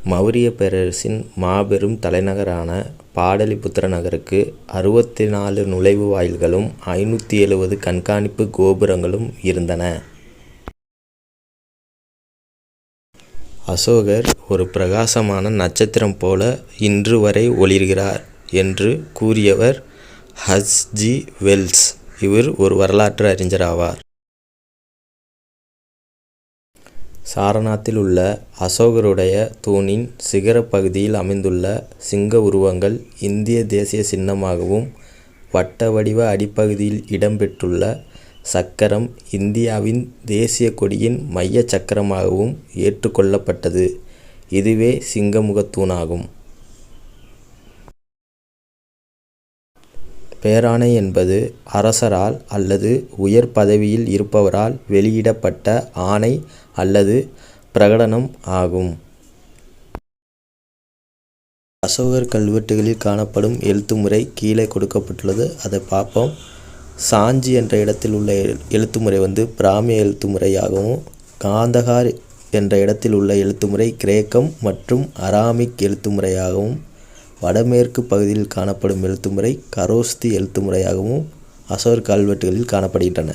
மௌரிய பேரரசின் மாபெரும் தலைநகரான பாடலிபுத்திர நகருக்கு 64 நுழைவு வாயில்களும் 570 கண்காணிப்பு கோபுரங்களும் இருந்தன. அசோகர் ஒரு பிரகாசமான நட்சத்திரம் போல இன்று வரை ஒளிர்கிறார் என்று கூறியவர் ஹச்.ஜி. வெல்ஸ். இவர் ஒரு வரலாற்று அறிஞர் ஆவார். சாரநாத்தில் உள்ள அசோகருடைய தூணின் சிகர பகுதியில் அமைந்துள்ள சிங்க உருவங்கள் இந்திய தேசிய சின்னமாகவும், வட்ட வடிவ அடிப்பகுதியில் இடம்பெற்றுள்ள சக்கரம் இந்தியாவின் தேசிய கொடியின் மைய சக்கரமாகவும் ஏற்றுக்கொள்ளப்பட்டது. இதுவே சிங்கமுகத் தூணாகும். பேராணை என்பது அரசரால் அல்லது உயர் பதவியில் இருப்பவரால் வெளியிடப்பட்ட ஆணை அல்லது பிரகடனம் ஆகும். அசோகர் கல்வெட்டுகளில் காணப்படும் எழுத்துமுறை கீழே கொடுக்கப்பட்டுள்ளது. அதை பார்ப்போம். சாஞ்சி என்ற இடத்தில் உள்ள எழுத்துமுறை பிராமிய எழுத்துமுறையாகவும், காந்தகார் என்ற இடத்தில் உள்ள எழுத்துமுறை கிரேக்கம் மற்றும் அராமிக் எழுத்துமுறையாகவும், வடமேற்கு பகுதியில் காணப்படும் எழுத்துமுறை கரோஸ்தி எழுத்துமுறையாகவும் அசோகர் கல்வெட்டுகளில் காணப்படுகின்றன.